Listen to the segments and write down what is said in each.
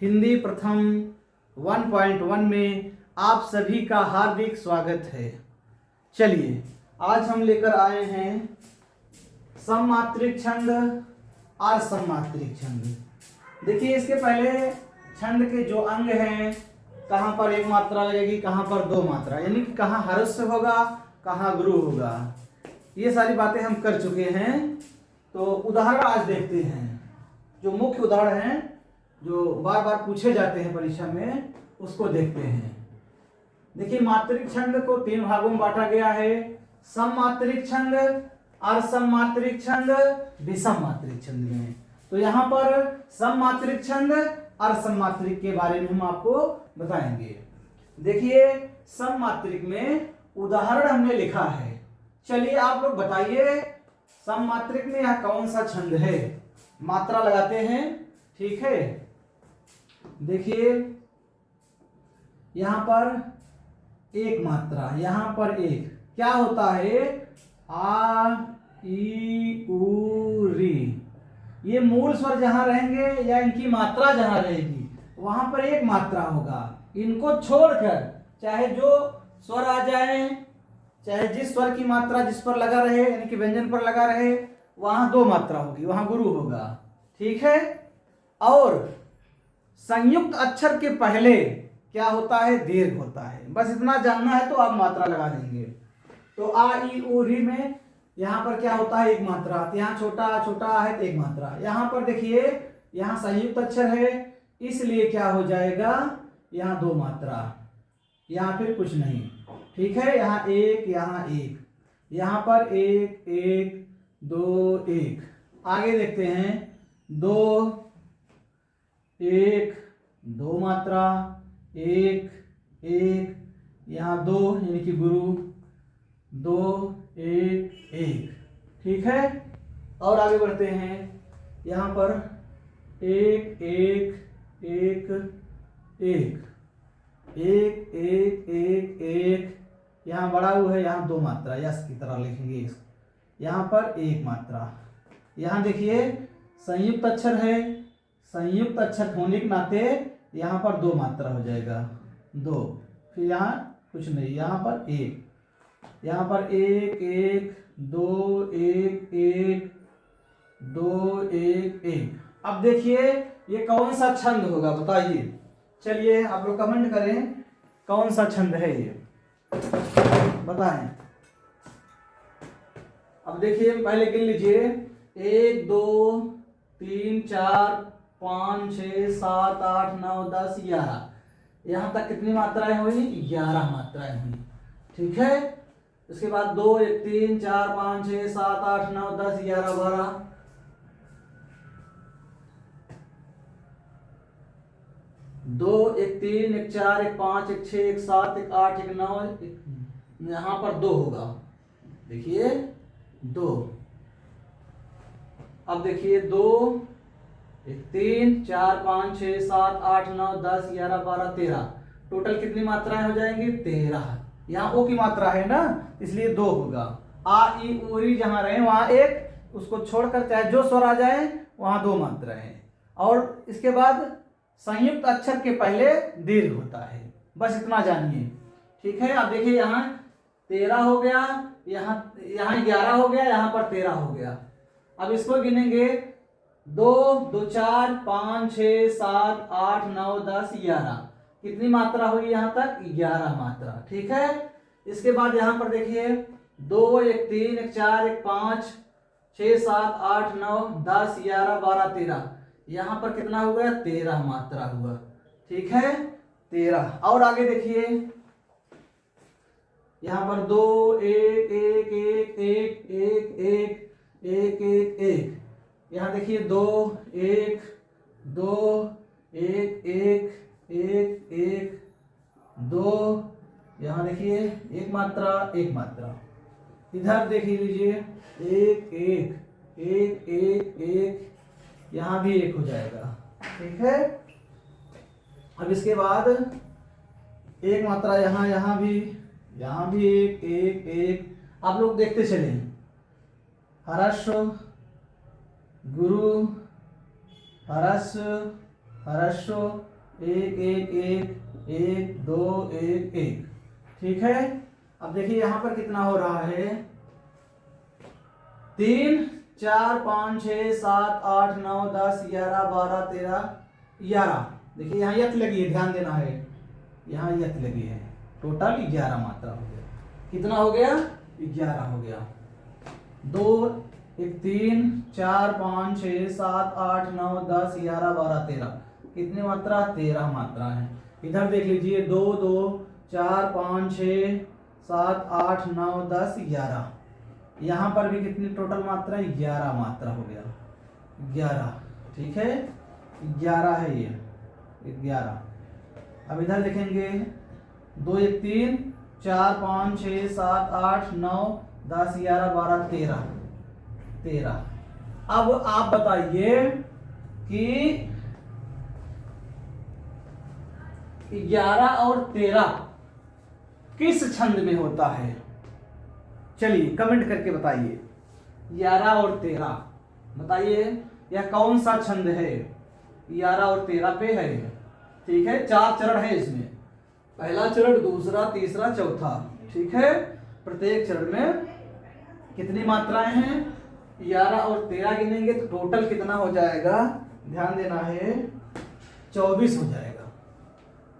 हिंदी प्रथम 1.1 में आप सभी का हार्दिक स्वागत है। चलिए आज हम लेकर आए हैं सममात्रिक छंद और सममात्रिक छंद। देखिए इसके पहले छंद के जो अंग हैं, कहाँ पर एक मात्रा लगेगी, कहाँ पर दो मात्रा, यानी कि कहाँ ह्रस्व होगा, कहाँ गुरु होगा, ये सारी बातें हम कर चुके हैं। तो उदाहरण आज देखते हैं, जो मुख्य उदाहरण हैं जो बार बार पूछे जाते हैं परीक्षा में, उसको देखते हैं। देखिए मात्रिक छंद को तीन भागों में बांटा गया है, सममात्रिक छंद, असममात्रिक छंद, विषम मात्रिक छंद में। तो यहाँ पर सममात्रिक छंद और सममात्रिक के बारे में हम आपको बताएंगे। देखिए सममात्रिक में उदाहरण हमने लिखा है। चलिए आप लोग बताइए सममात्रिक में यह कौन सा छंद है। मात्रा लगाते हैं, ठीक है। देखिए यहां पर एक मात्रा, यहां पर एक क्या होता है, आ ई उ री। ये मूल स्वर जहां रहेंगे या इनकी मात्रा जहां रहेगी वहां पर एक मात्रा होगा। इनको छोड़कर चाहे जो स्वर आ जाए, चाहे जिस स्वर की मात्रा जिस पर लगा रहे, यानी कि व्यंजन पर लगा रहे, वहां दो मात्रा होगी, वहां गुरु होगा, ठीक है। और संयुक्त अक्षर के पहले क्या होता है, दीर्घ होता है। बस इतना जानना है तो आप मात्रा लगा देंगे। तो आ ई उ री में यहाँ पर क्या होता है, एक मात्रा। यहाँ छोटा छोटा है तो एक मात्रा। यहाँ पर देखिए यहाँ संयुक्त अक्षर है, इसलिए क्या हो जाएगा, यहाँ दो मात्रा, यहाँ फिर कुछ नहीं, ठीक है। यहाँ एक, यहाँ एक, यहाँ पर एक एक दो एक। आगे देखते हैं, दो एक दो मात्रा, एक एक, यहाँ दो यानी कि गुरु, दो एक एक, ठीक है। और आगे बढ़ते हैं, यहाँ पर एक एक एक एक एक एक एक एक, यहाँ बड़ा हुआ है, यहाँ दो मात्रा, यस की तरह लिखेंगे। यहाँ पर एक मात्रा। यहाँ देखिए संयुक्त अक्षर है, संयुक्त अक्षर होने के नाते यहाँ पर दो मात्रा हो जाएगा, दो। फिर यहाँ कुछ नहीं, यहाँ पर एक, यहाँ पर एक एक दो एक एक दो एक एक। अब देखिए ये कौन सा छंद होगा, बताइए। चलिए आप लोग कमेंट करें कौन सा छंद है ये, बताएं। अब देखिए पहले गिन लीजिए, एक दो तीन चार पाँच छः सात आठ नौ 10 11। यहाँ तक कितनी मात्राएं हुई, 11 मात्राएं हुई, ठीक है। उसके बाद दो एक तीन चार पाँच छः सात आठ नौ 10 11 12, दो एक तीन एक चार एक पाँच एक छः एक सात एक आठ एक नौ, यहाँ पर दो होगा, देखिए दो। अब देखिए दो एक तीन चार पाँच छः सात आठ नौ 10 11 12 13, टोटल कितनी मात्राएं हो जाएंगी, 13। यहाँ ओ की मात्रा है ना, इसलिए दो होगा। आ ई उ री जहां रहे वहां एक, उसको छोड़कर चाहे जो स्वर आ जाए वहां दो मात्राएं। और इसके बाद संयुक्त अक्षर के पहले दीर्घ होता है, बस इतना जानिए, ठीक है। अब देखिए यहाँ 13 हो गया, यहाँ 11 हो गया, यहाँ पर 13 हो गया। अब इसको गिनेंगे, दो दो चार पाँच छः सात आठ नौ 10 11, कितनी मात्रा हुई यहाँ तक, 11 मात्रा, ठीक है। इसके बाद यहाँ पर देखिए दो एक तीन एक चार एक पाँच छः सात आठ नौ 10 11 12 13, यहाँ पर कितना हो गया, 13 मात्रा हुआ, ठीक है, 13। और आगे देखिए यहाँ पर दो एक एक एक एक एक एक एक एक एक, यहाँ देखिए दो एक दो एक एक एक एक दो, यहाँ देखिए एक मात्रा एक मात्रा। इधर देख लीजिए एक एक एक एक एक, यहाँ भी एक हो जाएगा, ठीक है। अब इसके बाद एक मात्रा यहाँ, यहाँ भी एक एक एक। आप लोग देखते चले, ह्रस्व गुरु ह्रस्व ह्रस्व एक एक एक एक दो एक एक। ठीक है, अब देखिए यहां पर कितना हो रहा है, 3 4 5 6 7 8 9 10 11 12 13 11। देखिए यहाँ यथ लगी है, ध्यान देना है, यहाँ यथ लगी है। टोटल 11 मात्रा हो गया। कितना हो गया, 11 हो गया। 2 1 3 4 5 6 7 8 9 10 11 12 13। कितनी मात्रा, 13 मात्रा है। इधर देख लीजिए 2 2 4 5 6 7 8 9 10 11। यहाँ पर भी कितनी टोटल मात्रा है, 11 मात्रा हो गया, 11। ठीक है, 11 है ये, 11। अब इधर देखेंगे 2 1 3 4 5 6 7 8 9 10 11 12 13 13। अब आप बताइए कि 11 और 13 किस छंद में होता है। चलिए कमेंट करके बताइए, 11 और 13 बताइए यह कौन सा छंद है। 11 और 13 पे है। ठीक है, 4 चरण है इसमें, पहला चरण, दूसरा, तीसरा, चौथा। ठीक है, प्रत्येक चरण में कितनी मात्राएं हैं, 11 और 13 गिनेंगे तो टोटल कितना हो जाएगा, ध्यान देना है, 24 हो जाएगा।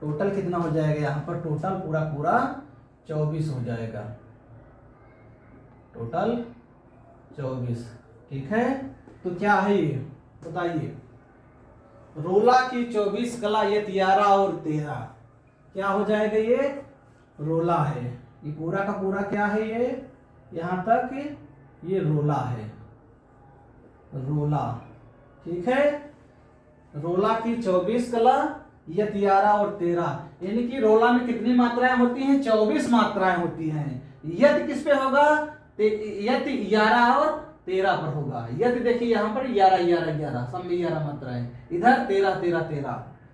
टोटल कितना हो जाएगा यहाँ पर, टोटल पूरा पूरा 24 हो जाएगा, टोटल 24। ठीक है, तो क्या है ये बताइए। रोला की 24 कला, ये 11 और 13 क्या हो जाएगा, ये रोला है। ये पूरा का पूरा क्या है, ये यहां तक ये रोला है, रोला। ठीक है, रोला की 24 कला, ये 11 और 13, यानी कि रोला में कितनी मात्राएं होती हैं, 24 मात्राएं होती हैं। यदि किस पे होगा, यदि 11 और 13 पर होगा। यदि देखिए यहाँ पर 11 11 11 सब में 11 मात्राएं, इधर 13 13 13।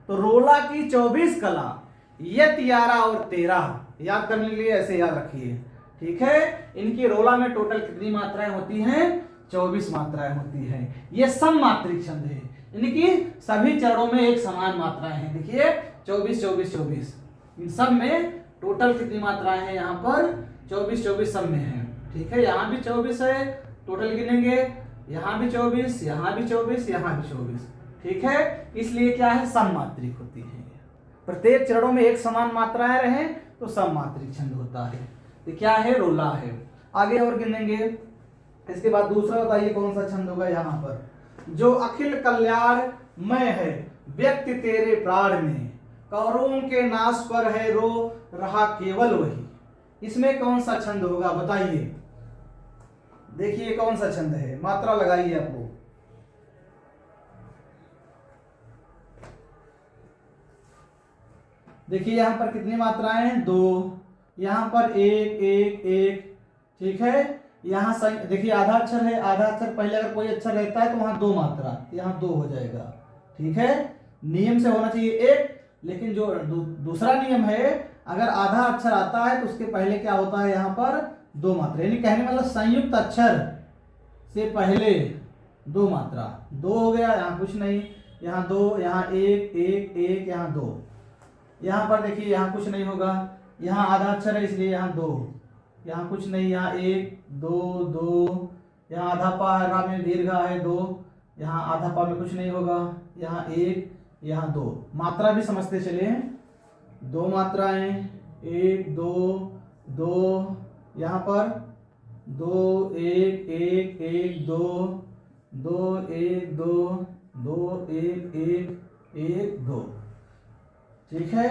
तो रोला की 24 कला, ये 11 और 13 याद करने के लिए ऐसे याद रखिए। ठीक है, इनकी रोला में टोटल कितनी मात्राएं होती हैं, 24 मात्राएं होती हैं। ये सममात्रिक छंद है, यानी कि सभी चरणों में एक समान मात्राएं हैं। देखिए 24 24 24, इन सब में टोटल कितनी मात्राएं हैं, यहाँ पर 24 24 सब में है। ठीक है, यहाँ भी 24 है, टोटल गिनेंगे, यहाँ भी 24, यहाँ भी 24, यहाँ भी 24। ठीक है, इसलिए क्या है, सममात्रिक होती है। प्रत्येक चरणों में एक समान मात्राएं रहे तो सममात्रिक छंद होता है। तो क्या है, रोला है। आगे और गिनेंगे, इसके बाद दूसरा बताइए कौन सा छंद होगा यहाँ पर, जो अखिल कल्याण मैं है व्यक्ति तेरे प्राण में, कौरवों के नाश पर है रो रहा केवल वही। इसमें कौन सा छंद होगा बताइए। देखिए कौन सा छंद है, मात्रा लगाइए आप लोग। देखिए यहां पर कितनी मात्राएं हैं, 2, यहां पर 1 1 1। ठीक है, यहां देखिए आधा अक्षर है, आधा अक्षर पहले अगर कोई अक्षर रहता है तो वहां 2 मात्रा, यहां 2 हो जाएगा। ठीक है, नियम से होना चाहिए 1, लेकिन जो दूसरा नियम है, अगर आधा अक्षर आता है तो उसके पहले क्या होता है, यहाँ पर 2 मात्रा, यानी कहने मतलब संयुक्त अक्षर से पहले 2 मात्रा। 2 हो गया, यहाँ कुछ नहीं, यहाँ 2, यहाँ 1 1 1, यहाँ 2। यहाँ पर देखिए यहाँ कुछ नहीं होगा, यहाँ आधा अक्षर है इसलिए यहाँ 2, यहाँ कुछ नहीं, यहाँ 1 2 2, यहाँ आधा पा है, रा में दीर्घा है 2, यहाँ आधा पा में कुछ नहीं होगा, यहाँ 1 यहाँ 2। मात्रा भी समझते चले, 2 मात्राएं, 1 2 2, यहाँ पर 2 1 1 1 2 2 1 2 2 1 1 1 2। ठीक है,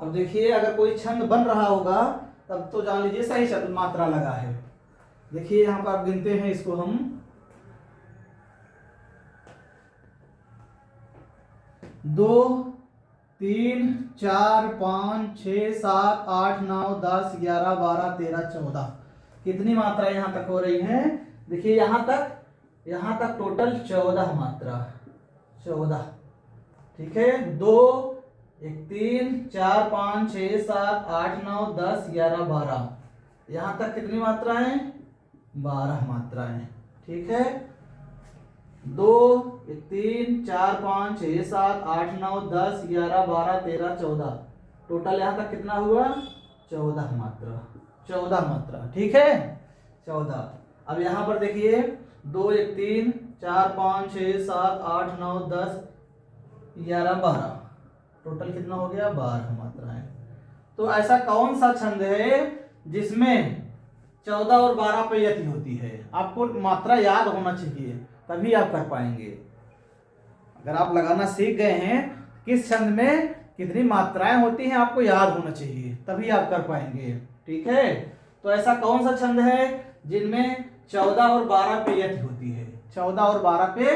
अब देखिए अगर कोई छंद बन रहा होगा तब तो जान लीजिए सही शब्द मात्रा लगा है। देखिए यहाँ पर आप गिनते हैं इसको हम, 2 3 4 5 6 7 8 9 10 11 12 13 14। कितनी मात्रा यहाँ तक हो रही है, देखिए यहाँ तक टोटल 14 मात्रा, 14। ठीक है, 2 1 3 4 5 6 7 8 9 10 11 12, यहाँ तक कितनी मात्राएं, 12 मात्राएं। ठीक है, 2 ये 3 4 5 6 7 8 9 10 11 12 13 14, टोटल यहाँ तक कितना हुआ 14 मात्रा, 14 मात्रा, ठीक है 14। अब यहाँ पर देखिए 2 1 3 4 5 6 7 8 9 10 11 12, टोटल कितना हो गया 12 मात्राएं। तो ऐसा कौन सा छंद है जिसमें 14 और 12 पे यति होती है? आपको मात्रा याद होना चाहिए तभी आप कर पाएंगे। अगर आप लगाना सीख गए हैं किस छंद में कितनी मात्राएं होती हैं आपको याद होना चाहिए तभी आप कर पाएंगे, ठीक है। तो ऐसा कौन सा छंद है जिनमें 14 और 12 पे यति होती है? 14 और 12 पे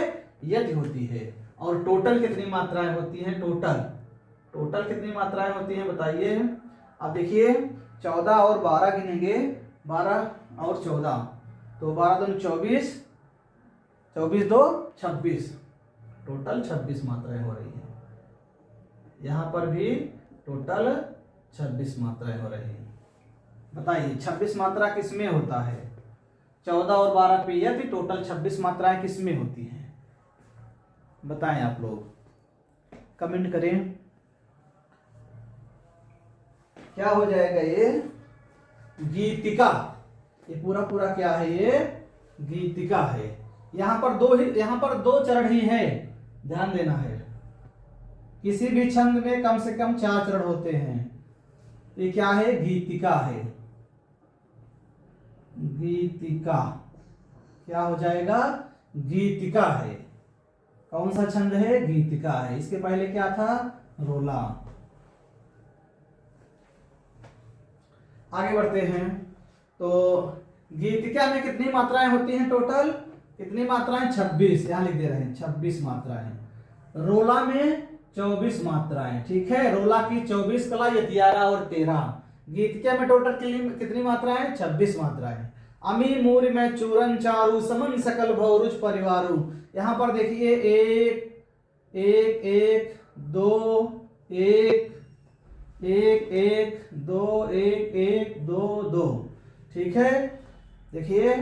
यति होती है। और टोटल कितनी मात्राएं होती हैं? टोटल कितनी मात्राएं होती हैं बताइए। अब देखिए 14 और 12 गिनेंगे, 12 और 14, तो 12 दूनी 24, 24 दो 26, टोटल 26 मात्राएं हो रही हैं। यहाँ पर भी टोटल 26 मात्राएं हो रही हैं। बताइए 26 मात्रा किसमें होता है? 14 और 12 पे यति, टोटल 26 मात्राएं किसमें होती हैं? बताएं आप लोग, कमेंट करें। क्या हो जाएगा ये? गीतिका। ये पूरा क्या है? ये गीतिका है। यहाँ पर दो चरण ही है, ध्यान देना है। किसी भी छंद में कम से कम 4 चरण होते हैं। ये क्या है? गीतिका है। गीतिका क्या हो जाएगा? गीतिका है। कौन सा छंद है? गीतिका है। इसके पहले क्या था? रोला। आगे बढ़ते हैं। तो गीतिका में कितनी मात्राएं होती हैं? टोटल कितनी मात्राएं? 26, यहां लिख दे रहे हैं 26 मात्राएं। रोला में 24 मात्राएं, ठीक है। रोला की 24 कला, ये 11 और 13। गीतिका में टोटल कितनी मात्राएं? 26 मात्राएं। अमी मूरी में चूरन चारू समन सकल भौरुच परिवारू। यहां पर देखिए 1 1 1 2 1 1 1 2 1 1 2 2, ठीक है। देखिए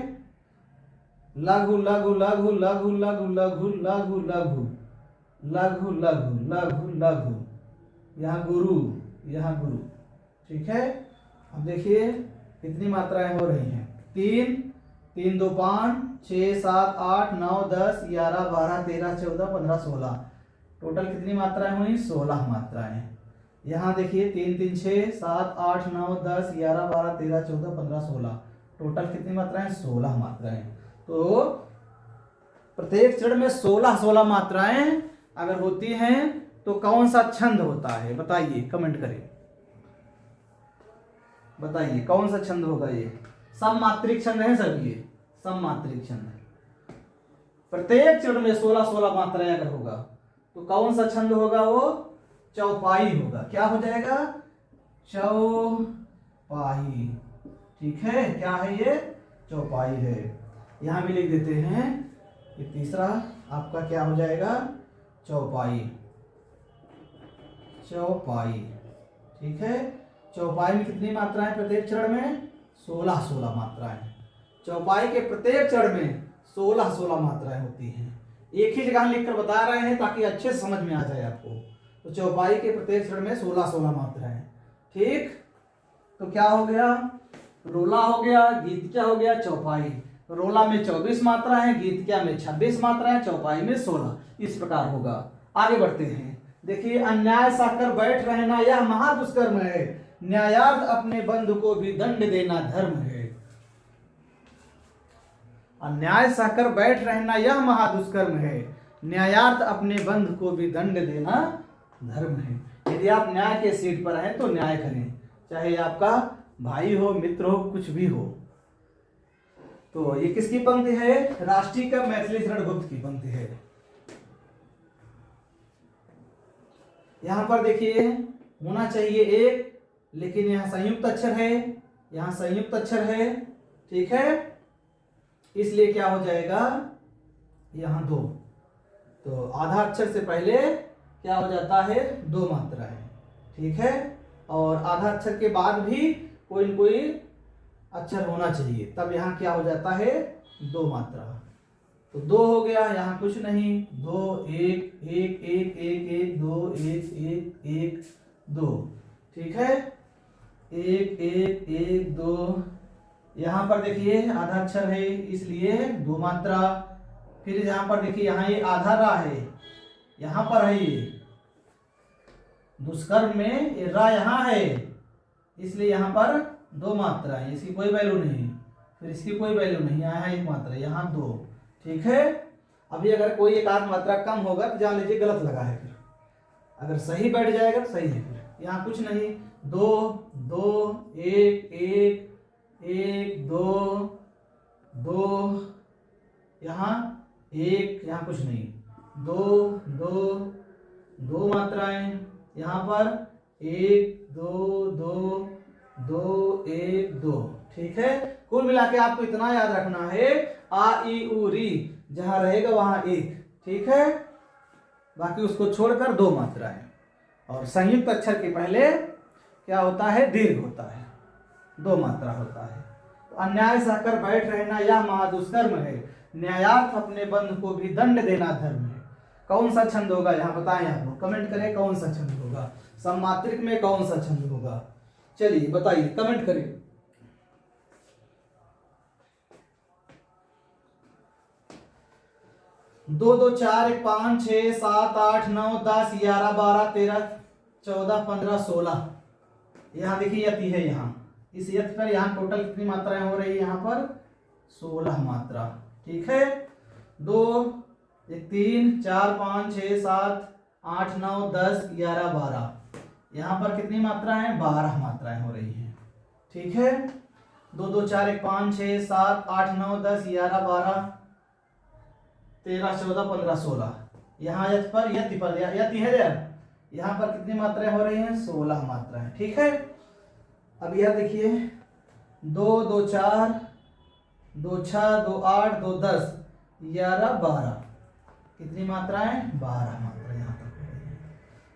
लघु लघु लघु लघु लघु लघु लघु लघु लघु लघु लघु लघु, यहाँ गुरु, यहाँ गुरु, ठीक है। अब देखिए कितनी मात्राएं हो रही हैं? 3 3 2 5 6 7 8 9 10 11 12 13 14 15 16, टोटल कितनी मात्राएं हुई? 16 मात्राएं। यहाँ देखिए 3 3 6 7 8 9 10 11 12 13 14 15 16, टोटल कितनी मात्राएं? 16 मात्राएं। तो प्रत्येक चरण में 16 मात्राएं अगर होती हैं तो कौन सा छंद होता है? बताइए, कमेंट करें, बताइए कौन सा छंद होगा ये? सममात्रिक छंद है सब, ये सममात्रिक छंद है। प्रत्येक चरण में 16 मात्राएं अगर होगा तो कौन सा छंद होगा? वो चौपाई होगा। क्या हो जाएगा? चौपाई, ठीक है। क्या है ये? चौपाई है। यहां भी लिख देते हैं कि तीसरा आपका क्या हो जाएगा? चौपाई, चौपाई, ठीक है। चौपाई में कितनी मात्राएं प्रत्येक चरण में? 16 मात्राएं। चौपाई के प्रत्येक चरण में 16 मात्राएं होती हैं। एक ही जगह लिखकर बता रहे हैं ताकि अच्छे से समझ में आ जाए आपको। तो चौपाई के प्रत्येक चरण में 16 मात्राएं, ठीक। तो क्या हो गया? रोला हो गया, गीतिका हो गया, चौपाई। रोला में 24 मात्राएं, गीतिका में 26 मात्राएं, चौपाई में 16। इस प्रकार होगा। आगे बढ़ते हैं। देखिए अन्याय साकर बैठ रहना यह महादुष्कर्म है, न्यायार्थ अपने बंधु को भी दंड देना धर्म है। अन्याय सहकर बैठ रहना यह महादुष्कर्म है, न्यायार्थ अपने बंधु को भी दंड देना धर्म है। यदि आप न्याय के सीट पर हैं तो न्याय करें, चाहे आपका भाई हो, मित्र हो, कुछ भी हो। तो ये किसकी पंक्ति है? राष्ट्रीय कवि मैथिली शरण गुप्त की पंक्ति है। यहां पर देखिए होना चाहिए एक, लेकिन यहाँ संयुक्त अक्षर है, यहाँ संयुक्त अक्षर है, ठीक है। इसलिए क्या हो जाएगा? यहाँ 2। तो आधा अक्षर से पहले क्या हो जाता है? 2 मात्राएं, ठीक है। और आधा अक्षर के बाद भी कोई न कोई अक्षर होना चाहिए, तब यहाँ क्या हो जाता है? 2 मात्रा। तो 2 हो गया, यहाँ कुछ नहीं, 2 1 1 1 1 1 2 1 1 1 2, ठीक है, 1 1 1 2। यहाँ पर देखिए आधा अक्षर है इसलिए 2 मात्रा। फिर यहाँ पर देखिए यहाँ ये आधा रा है, यहाँ पर है ये दुष्कर्म में ये रा यहाँ है, इसलिए यहाँ पर 2 मात्रा है, इसकी कोई वैल्यू नहीं। फिर इसकी कोई वैल्यू नहीं, यहाँ 1 मात्रा, यहाँ 2, ठीक है। अभी अगर कोई एक आध मात्रा कम होगा तो जान लीजिए गलत लगा है, फिर अगर सही बैठ जाएगा तो सही है। फिर यहाँ कुछ नहीं, 2 2 1 1 1 2 2, यहाँ 1, यहाँ कुछ नहीं, 2 2 2 मात्राएं, यहाँ पर 1 2 2 2 1 2, ठीक है। कुल मिला के आपको इतना याद रखना है, आ ई उ री जहां रहेगा वहां 1, ठीक है, बाकी उसको छोड़कर 2 मात्राएं। और संयुक्त अक्षर के पहले क्या होता है, दीर्घ होता है, 2 मात्रा होता है। तो अन्याय सहकर बैठ रहना यह महादुष्कर्म है, न्यायार्थ अपने बंधु को भी दंड देना धर्म है। कौन सा छंद होगा यहाँ बताएं आप लोग, कमेंट करें कौन सा छंद होगा, सममात्रिक में कौन सा छंद होगा, चलिए बताइए, कमेंट करिए। दो 2 4 1 5 6 7 8 9 10 11 12 13 14 15 16। यहाँ देखिए यति है, यहाँ इस यति पर यहाँ टोटल कितनी मात्राएं हो रही है, यहाँ पर 16 मात्रा, ठीक है। 2 1 3 4 5 6 7 8 9 10 11 12, यहाँ पर कितनी मात्राएं, 12 मात्राएं हो रही हैं, ठीक है। 2 2 4 1 5 6 7 8 9 10 11 12 13 14 15 16, यहाँ यति पर यति है, यहाँ पर कितनी मात्राएं हो रही हैं, 16 मात्राएं, ठीक है। अब यह देखिए 2 2 4 2 6 2 8 2 10 11 12, कितनी मात्राएं, 12 मात्राएं यहाँ तक हो रही है।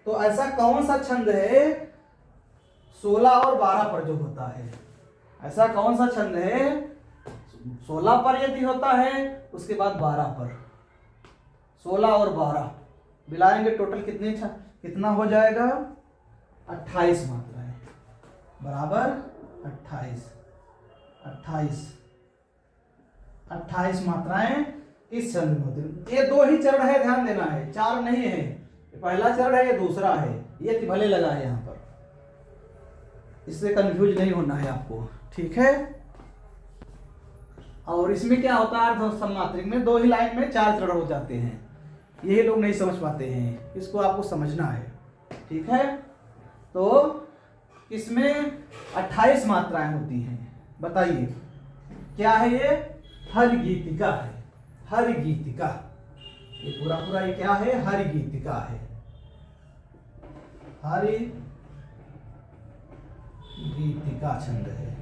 तो ऐसा कौन सा छंद है 16 और 12 पर जो होता है, ऐसा कौन सा छंद है 16 पर यदि होता है, उसके बाद 12 पर, 16 और 12 मिलाएंगे टोटल कितना हो जाएगा, 28 मात्राएं, बराबर 28 मात्राएं इस छंद में होती है। ये 2 ही चरण है, ध्यान देना है, 4 नहीं है, ये पहला चरण है, ये दूसरा है, ये भले लगा है यहाँ पर, इससे कंफ्यूज नहीं होना है आपको, ठीक है। और इसमें क्या होता है, सममात्रिक में 2 ही लाइन में 4 चरण हो जाते हैं, यही लोग नहीं समझ पाते हैं, इसको आपको समझना है, ठीक है। तो इसमें 28 मात्राएं होती हैं, बताइए क्या है ये, हर गीतिका है, हर गीतिका, ये पूरा ये क्या है, हर गीतिका है, हर गीतिका छंद है,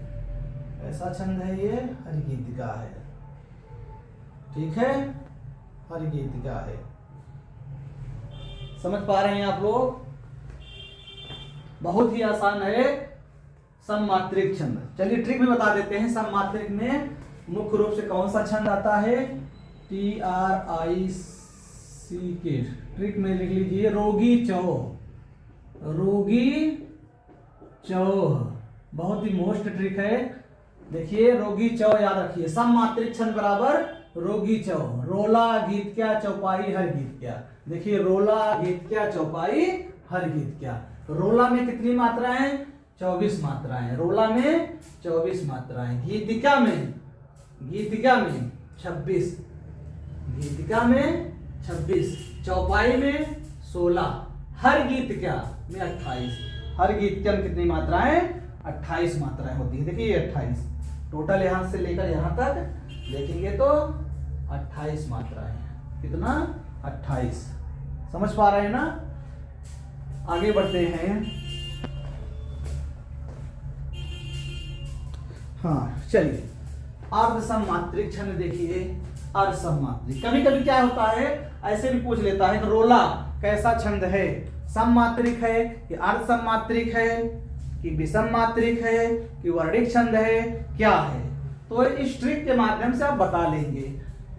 ऐसा छंद है ये, हर गीतिका है, ठीक है, हर गीतिका है। समझ पा रहे हैं आप लोग, बहुत ही आसान है सममात्रिक छंद। चलिए ट्रिक भी बता देते हैं, सममात्रिक में मुख्य रूप से कौन सा छंद आता है, TRIC, ट्रिक में लिख लीजिए रोगी चौह, रोगी चौह, बहुत ही मोस्ट ट्रिक है। देखिए रोगी चौह याद रखिए, सममात्रिक छंद बराबर रोगी चौह, रोला गीत क्या चौपाई हर गीत क्या, देखिए रोला गीत क्या चौपाई हर गीत क्या, रोला में कितनी मात्राएं, 24 मात्राएं, रोला में 24 मात्राएं, गीतिका में 26, गीतिका में 26, चौपाई में 16, हर गीत क्या में 28, हर गीत क्या में कितनी मात्राएं, 28 मात्राएं होती है। देखिए 28 टोटल, यहां से लेकर यहां तक देखेंगे तो 28 मात्राएं, कितना 28, समझ पा रहे हैं ना। आगे बढ़ते हैं, हाँ चलिए, अर्ध सममात्रिक छंद देखिए, अर्ध सममात्रिक, कभी कभी क्या होता है ऐसे भी पूछ लेता है, रोला कैसा छंद है, सममात्रिक है कि अर्ध सममात्रिक है कि विषम मात्रिक है कि वर्णिक छंद है, क्या है, तो इस ट्रिक के माध्यम से आप बता लेंगे।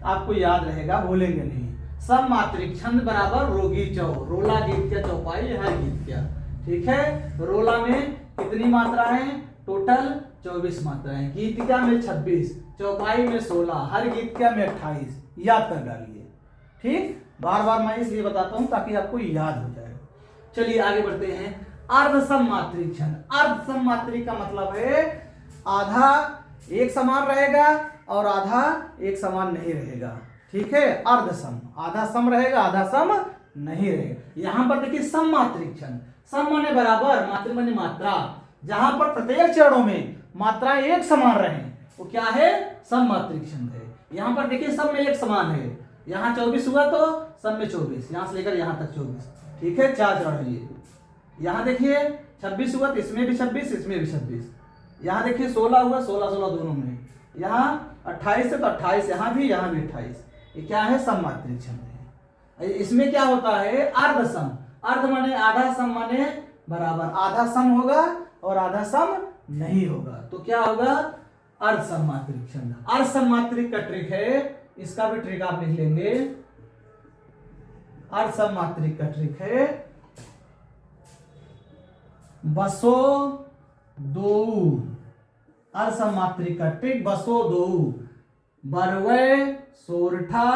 आपको याद रहेगा, भूलेंगे नहीं। सम मात्रिक छंद बराबर रोगी चौ, रोला गीत क्या चौपाई हर गीत क्या। ठीक है, रोला में कितनी मात्राएं, टोटल 24 मात्राएं, गीत क्या में 26, चौपाई में 16, हर गीत क्या में 28। याद कर डालिए। ठीक, बार बार मैं इसलिए बताता हूं ताकि आपको याद हो जाए। चलिए आगे बढ़ते हैं। अर्धसम मात्रिक छंद। अर्धसम मात्रिक का मतलब है आधा एक समान रहेगा और आधा एक समान नहीं रहेगा। ठीक है, अर्धसम, आधा सम रहेगा आधा सम नहीं रहेगा। यहां पर देखिए सम मात्रिक छंद, सम माने बराबर, मात्रिक माने मात्रा, जहां पर प्रत्येक चरणों में मात्राएं एक समान रहे वो क्या है, सम मात्रिक छंद है। यहां पर देखिए सब में एक समान है, यहाँ 24 हुआ तो सब में 24, यहां से लेकर यहां तक 24। ठीक है, 4 चरण है ये। यहाँ देखिए 26 हुआ तो इसमें भी 26, इसमें भी 26। यहाँ देखिए 16 हुआ, 16 16 दोनों में। यहाँ 28 है तो 28 यहाँ भी 28। ये क्या है, सम मात्रिक छंद है। इसमें क्या होता है, अर्ध सम। अर्ध माने आधा, सम माने बराबर, आधा सम होगा और आधा सम नहीं होगा तो क्या होगा, अर्ध सम मात्रिक छंद। अर्ध सम मात्रिक का ट्रिक है, इसका भी ट्रिक आप लिख लेंगे। अर्ध सम मात्रिक का ट्रिक है बसो दो। अर्ध सम मात्रिक का ट्रिक बसो दो, बरवे सोरठा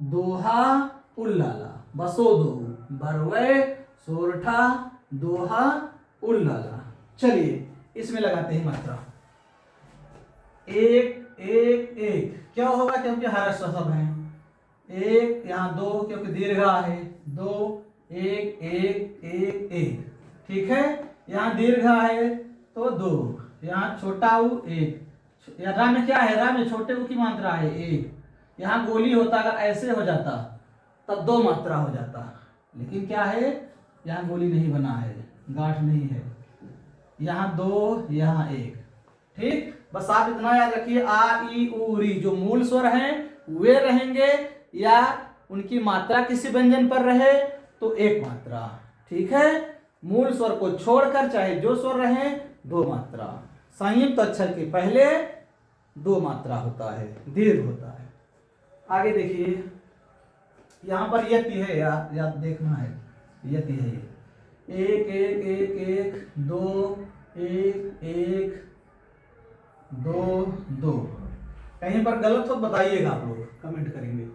दोहा उल्लाला। बसो दो, बरवे सोरठा दोहा उल्लाला। चलिए इसमें लगाते हैं मात्रा। एक एक एक क्या होगा, क्योंकि हर्ष सब है। एक, यहाँ 2 क्योंकि दीर्घा है, 2 एक एक एक एक। ठीक है, यहाँ दीर्घा है तो 2, यहाँ छोटा ऊ 1, रा में क्या है, रा में छोटे ऊ की मात्रा है 1। यहाँ गोली होता, अगर ऐसे हो जाता तब 2 मात्रा हो जाता, लेकिन क्या है, यहाँ गोली नहीं बना है, गांठ नहीं है, यहाँ 2 यहाँ 1। ठीक, बस आप इतना याद रखिए, आ ई उ री जो मूल स्वर हैं वे रहेंगे, या उनकी मात्रा किसी व्यंजन पर रहे तो एक मात्रा। ठीक है, मूल स्वर को छोड़कर चाहे जो स्वर रहे 2 मात्रा। संयुक्त अक्षर के पहले 2 मात्रा होता है, दीर्घ होता है। आगे देखिए, यहां पर यति है, याद देखना है, यति है ये। एक एक एक एक, 2 1 1 2 2। कहीं पर गलत हो बताइएगा, आप लोग कमेंट करेंगे।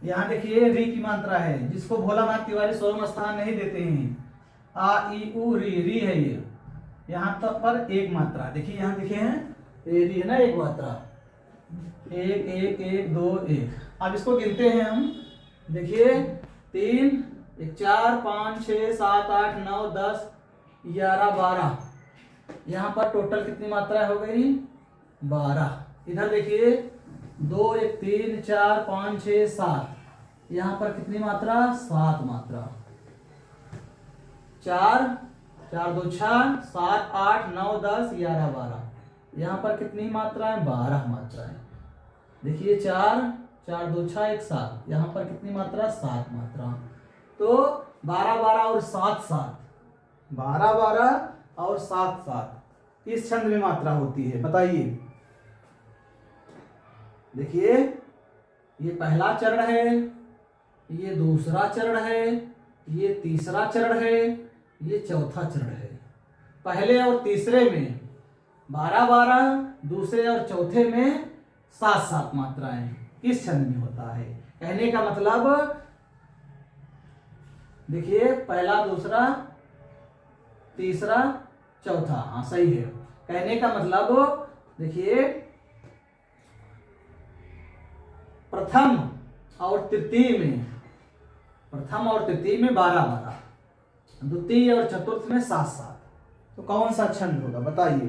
यहाँ देखिए री की मात्रा है, जिसको भोलानाथ तिवारी सोलम स्थान नहीं देते हैं। आ ई उ री, री है ये, यहाँ तक पर एक मात्रा। देखिए यहाँ देखे हैं, ये री है ना, एक मात्रा। 1 1 1 2 1। अब इसको गिनते हैं हम। देखिए 3 1 4 5 6 7 8 9 10 11 12। यहाँ पर टोटल कितनी मात्रा हो गई, 12। इधर देखिए 2 1 3 4 5 6 7, यहाँ पर कितनी मात्रा, 7 मात्रा। 4 4 2 6 7 8 9 10 11 12, यहाँ पर कितनी मात्राएं, 12 मात्राएं। देखिए 4 4 2 6 1 7, यहाँ पर कितनी मात्रा, 7 मात्रा। तो 12 12 और 7 7, 12 12 और 7 7 इस छंद में मात्रा होती है। बताइए, देखिए ये पहला चरण है, ये दूसरा चरण है, ये तीसरा चरण है, ये चौथा चरण है। पहले और तीसरे में 12 12, दूसरे और चौथे में 7 7 मात्राएं इस छंद में होता है। कहने का मतलब देखिए पहला दूसरा तीसरा चौथा, हाँ सही है। कहने का मतलब देखिए प्रथम और तृतीय में, प्रथम और तृतीय में 12 12, द्वितीय और चतुर्थ में 7 7। तो कौन सा छंद होगा बताइए।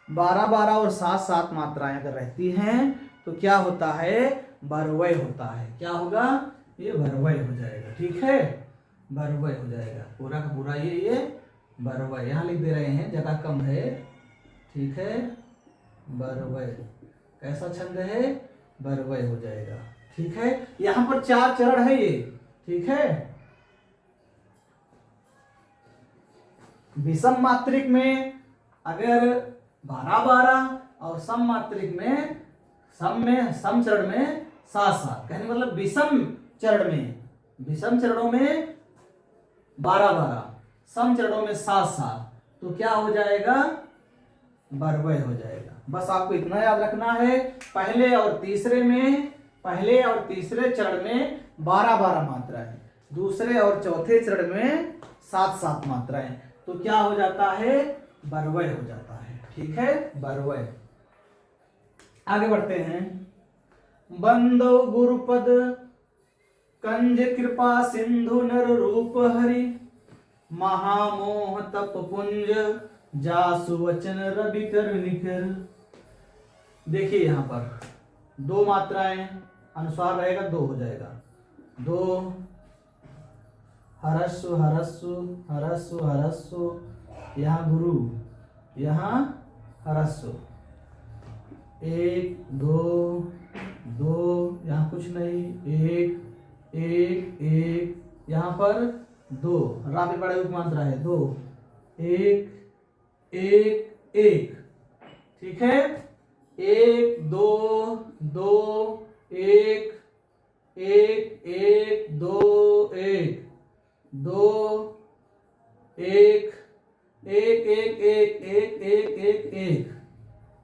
12 12 और 7 7 मात्राएं अगर रहती हैं तो क्या होता है, बरवय होता है। क्या होगा, ये बरवय हो जाएगा। ठीक है, बरवय हो जाएगा, पूरा का पूरा ये बरवय। यहाँ लिख दे रहे हैं, जगह कम है। ठीक है, बरवय कैसा छंद है, बरवय हो जाएगा। ठीक है, यहाँ पर 4 चरण है ये। ठीक है, विषम मात्रिक में अगर 12 12 और सममात्रिक में सम चरण में 7-7, कहने का मतलब विषम चरणों में 12-12, सम चरणों में 7-7, तो क्या हो जाएगा, बरवय हो जाएगा। बस आपको इतना याद रखना है, पहले और तीसरे चरण में 12-12 मात्राएं, दूसरे और चौथे चरण में 7-7 मात्राएं, तो क्या हो जाता है, बरवय हो जाता है। ठीक है, बरवय। आगे बढ़ते हैं। बंदो गुरुपद कंज कृपा सिंधु नर रूप हरि, महामोह तप पुंज जासु वचन रवि कर निकर। देखिए यहां पर 2 मात्राएं, अनुस्वार रहेगा 2 हो जाएगा, 2 हरस्सु हरस्सु हरस्सु हरस्सु, यहाँ गुरु, यहाँ हरस्सु, 1 2 2, यहाँ कुछ नहीं, 1 1 1, यहाँ पर 2, रा पे बड़े मात्रा है 2 1 1 1, ठीक है, 1 2 2 1 1 1 2 1 2 1 1 1 1 1 1 1 1,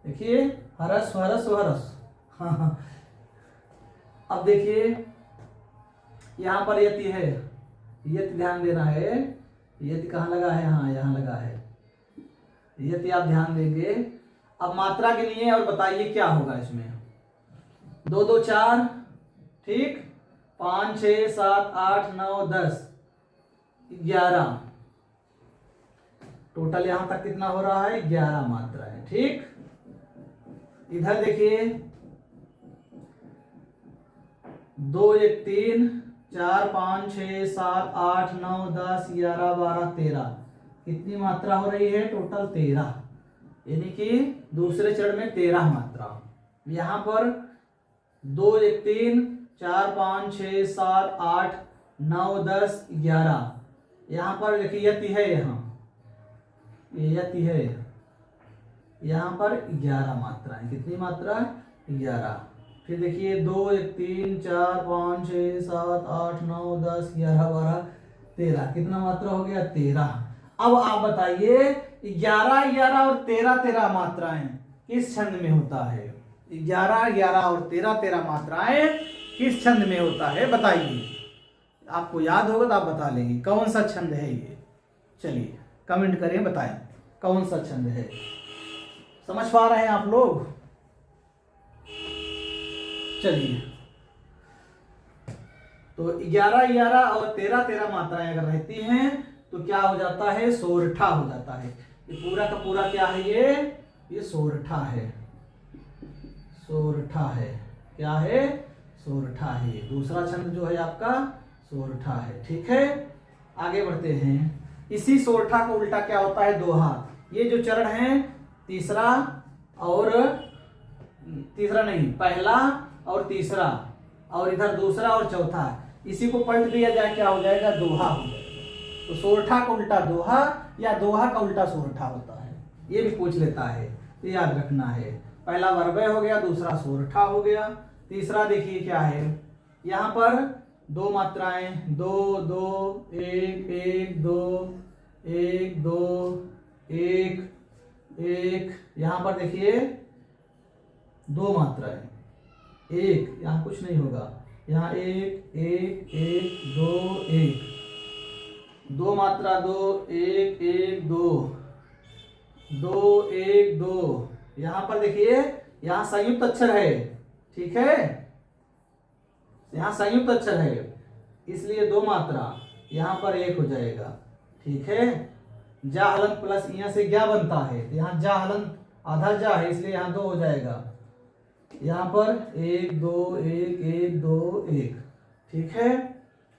देखिए हरस हरस हरस। हाँ, अब देखिए यहाँ पर यति है, यति ध्यान देना है, यति कहाँ लगा है, हाँ यहाँ लगा है, यति आप ध्यान देंगे। अब मात्रा गिनिए और बताइए क्या होगा इसमें। 2 2 4, ठीक, 5 6 7 8 9 10 11, टोटल यहां तक कितना हो रहा है, 11 मात्रा है। ठीक, इधर देखिए 2 1 3 4 5 6 7 8 9 10 11 12 13, कितनी मात्रा हो रही है, टोटल 13, यानी कि दूसरे चरण में 13 मात्रा। यहां पर 2 1 3 4 5 6 7 8 9 10 11, यहां पर देखिए यति है, यहाँ ये यति है, यहाँ पर 11 मात्रा है, कितनी मात्रा, 11। फिर देखिए 2 1 3 4 5 6 7 8 9 10 11 12 13, कितना मात्रा हो गया, 13। अब आप बताइए 11 11 और 13 13 मात्राएं किस छंद में होता है, 11 11 और 13 13 मात्राएं किस छंद में होता है, बताइए। आपको याद होगा तो आप बता लेंगे कौन सा छंद है ये। चलिए कमेंट करें, बताएं कौन सा छंद है। समझ पा रहे हैं आप लोग? चलिए, तो 11 11 और 13 13 मात्राएं अगर रहती हैं तो क्या हो जाता है, सोरठा हो जाता है। ये पूरा का पूरा क्या है, ये सोरठा है, सोरठा है, क्या है, सोरठा है। दूसरा छंद जो है आपका सोरठा है। ठीक है, आगे बढ़ते हैं। इसी सोरठा का उल्टा क्या होता है, दोहा। ये जो चरण है, तीसरा नहीं, पहला और तीसरा, और इधर दूसरा और चौथा, इसी को पलट दिया जाए क्या हो जाएगा, दोहा हो जाएगा। तो सोरठा का उल्टा दोहा या दोहा का उल्टा सोरठा होता है, ये भी पूछ लेता है, तो याद रखना है। पहला वर्बय हो गया, दूसरा सोरठा हो गया, तीसरा देखिए क्या है, यहाँ पर 2 मात्राएं, 2 2 1 1 2 1 2 1 1, यहाँ पर देखिए 2 मात्राएं, 1, यहाँ कुछ नहीं होगा, यहाँ 1 1 1 2 1, 2 मात्रा 2 1 1 2 2 1 2, यहाँ पर देखिए यहाँ संयुक्त अक्षर है, ठीक है, यहाँ संयुक्त अक्षर है, इसलिए 2 मात्रा, यहाँ पर 1 हो जाएगा। ठीक है, जा हलंत प्लस यहाँ से क्या बनता है, तो यहाँ जा हलंत आधा जा है, इसलिए यहाँ 2 हो जाएगा। यहाँ पर 1 2 1 1 2 1, ठीक है।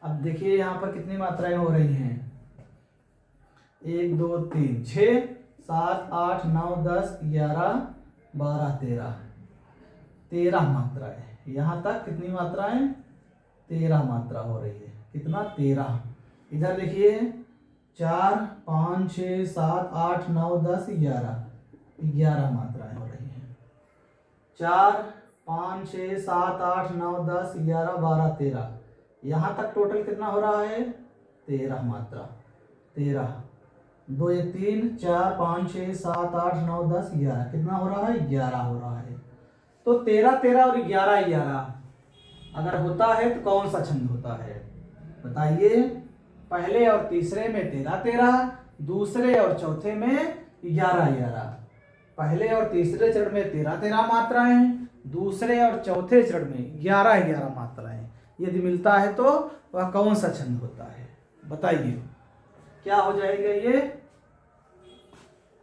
अब देखिए यहाँ पर कितनी मात्राएं हो रही हैं, 1 2 3 6 7 8 9 10 11 12 13, 13 मात्राएं। यहाँ तक कितनी मात्राएं, 13 मात्रा हो रही है, कितना, 13। इधर देखिए 4 5 6 7 8 9 10 11, 11 मात्राएं हो रही हैं। 4 5 6 7 8 9 10 11 12 13, यहाँ तक टोटल कितना हो रहा है? 13 मात्रा। 13 2 1 3 4 5 6 7 8 9 10 11, कितना हो रहा है? 11 हो रहा है। तो 13 13 और 11 11 अगर होता है तो कौन सा छंद होता है बताइए? पहले और तीसरे में 13 13, दूसरे और चौथे में 11 11। पहले और तीसरे चरण में 13 13 मात्राएं, दूसरे और चौथे चरण में 11 11 मात्राएं। यदि मिलता है तो वह कौन सा छंद होता है बताइए? क्या हो जाएगा ये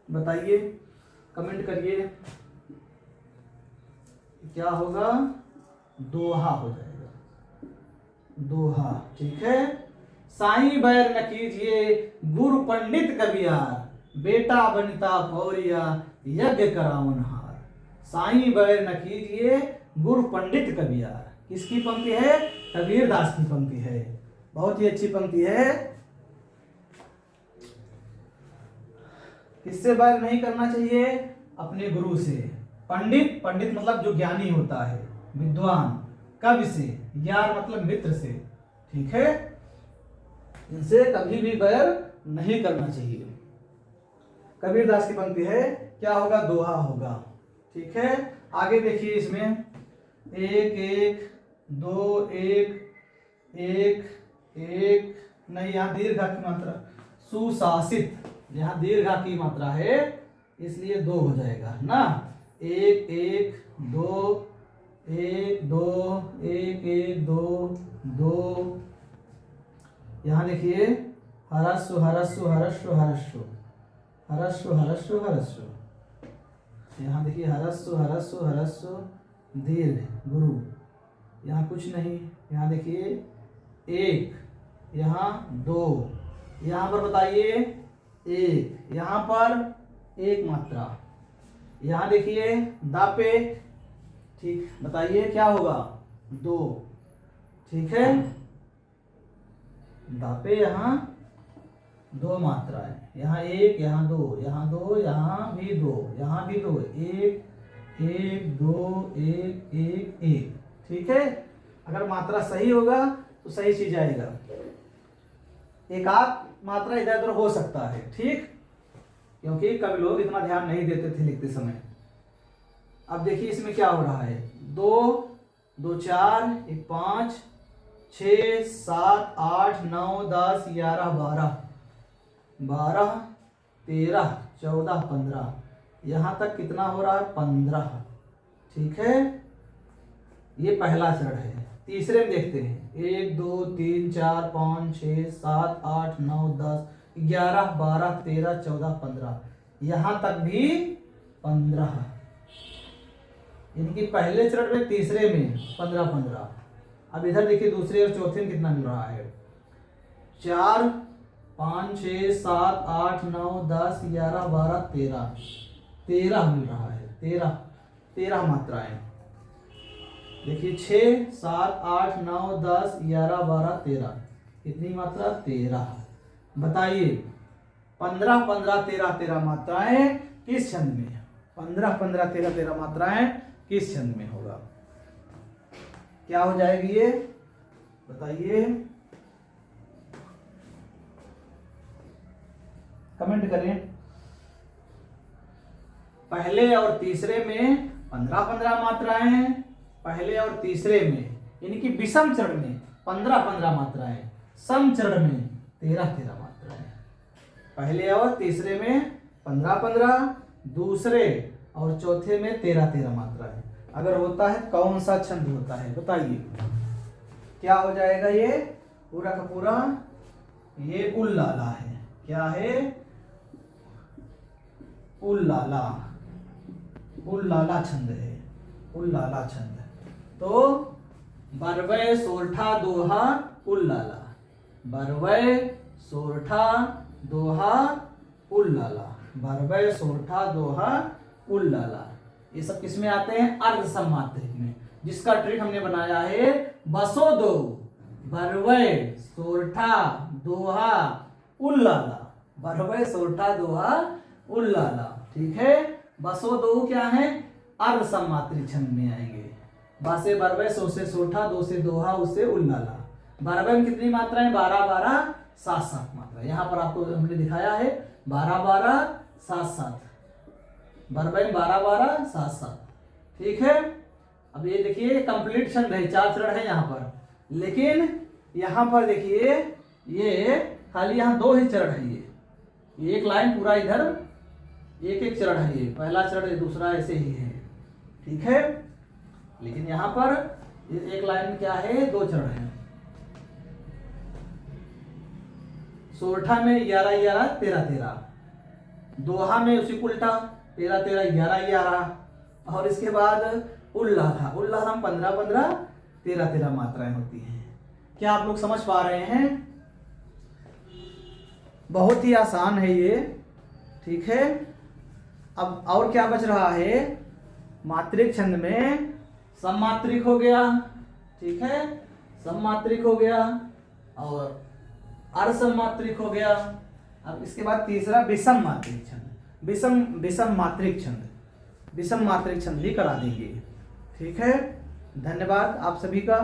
बताइए, कमेंट करिए। क्या होगा? दोहा हो जाएगा, दोहा। ठीक है। साईं बैर न कीजिए गुरु पंडित कबियार, बेटा बनता भौरिया यज्ञ करावन हार। साईं बैर न कीजिए गुरु पंडित कबियार, किसकी पंक्ति है? कबीर दास की पंक्ति है। बहुत ही अच्छी पंक्ति है। किससे बैर नहीं करना चाहिए? अपने गुरु से। पंडित, पंडित मतलब जो ज्ञानी होता है, विद्वान। कवि से, यार मतलब मित्र से। ठीक है, इनसे कभी भी बैर नहीं करना चाहिए। कबीर दास की पंक्ति है। क्या होगा? दोहा होगा। ठीक है, आगे देखिए इसमें 1 1 2 1 1 1 नहीं, यहाँ दीर्घा की मात्रा सुशासित, यहाँ दीर्घा की मात्रा है इसलिए 2 हो जाएगा ना। 1 1 2 1 2 1 1 2 2। यहाँ देखिए हरस्व हरस्व हरस्व हरस्व हरस्व हरस्व हरस्व, यहाँ देखिए हरस्व हरस्व हरस्व दीर्घ गुरु, यहाँ कुछ नहीं। यहाँ देखिए 1, यहाँ 2, यहाँ पर बताइए 1, यहाँ पर 1 मात्रा, यहाँ देखिए दापे। ठीक, बताइए क्या होगा? 2। ठीक है, दापे यहाँ 2 मात्राएं, यहाँ 1 यहाँ 2 यहाँ 2 यहाँ भी 2 यहाँ भी 2, 1 1 2 1 1 1। ठीक है, अगर मात्रा सही होगा तो सही चीज आएगा, एक आध मात्रा इधर उधर हो सकता है। ठीक, क्योंकि कभी लोग इतना ध्यान नहीं देते थे लिखते समय। अब देखिए इसमें क्या हो रहा है? 2 2 4 1 5 6 7 8 9 10 11 12 12 13 14 15, यहाँ तक कितना हो रहा है? 15। ठीक है, ये पहला चरण है। तीसरे में देखते हैं 1 2 3 4 5 6 7 8 9 10 11 12 13 14 15, यहाँ तक भी 15। इनकी पहले चरण में तीसरे में 15 15। अब इधर देखिए दूसरे और चौथे में कितना मिल रहा है? 4 5 6 7 8 9 10 11 12 13, 13 मिल रहा है। 13 मात्राएं देखिए, 6 7 8 9 10 11 12 13, कितनी मात्रा? 13। बताइए 15 15 13 13 मात्राएं किस छंद में? 15 15 13 13 मात्राएं किस छंद में होगा? क्या हो जाएगी ये बताइए, कमेंट करें। पहले और तीसरे में 15 15 मात्राएं, पहले और तीसरे में, इनकी विषम चरण में 15 15 मात्राएं, सम चरण में 13 13 मात्राएं। पहले और तीसरे में 15 15, दूसरे और चौथे में 13 13 मात्राएं। अगर होता है कौन सा छंद होता है बताइए? क्या हो जाएगा ये पूरा का पूरा? ये उल्लाला है। क्या है? उल्लाला, उल्लाला छंद है, उल्लाला छंद। तो बरवै सोरठा दोहा उल्लाला, बरवै सोरठा दोहा उल्लाला, बरवै सोरठा दोहा उल्लाला। ये सब किसमें आते हैं? अर्ध सम्मात्रिक में, जिसका ट्रिक हमने बनाया है बसो दो, बरवै सोरठा दोहा उल्लाला, बरवै सोरठा दोहा उल्लाला। ठीक है, बसो दो क्या है? अर्ध सममात्रिक छंद में आएंगे। बासे बरबे, सो से सोठा, दो से दोहा, उससे उल्लाला। बरबे में कितनी मात्राएं? 12 12 7 7 मात्रा। यहाँ पर आपको हमने दिखाया है 12 12 7 7। बरबे में 12 12 7 7। ठीक है। अब ये देखिए कंप्लीट छंद है, 4 चरण है यहाँ पर, लेकिन यहाँ पर देखिए ये खाली यहाँ 2 ही चरण है। ये एक लाइन पूरा इधर एक एक चरण है, ये पहला चरण है, दूसरा ऐसे ही है। ठीक है। लेकिन यहाँ पर एक लाइन में क्या है? 2 चरण है। सोरठा में 11 11 13 13, दोहा में उसी उल्टा 13 13 11 11, और इसके बाद उल्लाह, उल्लाह में 15 15 13 13 मात्राएं होती हैं। क्या आप लोग समझ पा रहे हैं? बहुत ही आसान है ये। ठीक है। अब और क्या बच रहा है? मात्रिक छंद में सममात्रिक हो गया। ठीक है, सममात्रिक हो गया और अर्धसममात्रिक हो गया। अब इसके बाद तीसरा विषम मात्रिक छंद। विषम मात्रिक छंद, विषम मात्रिक छंद भी करा देंगे। ठीक है। धन्यवाद आप सभी का।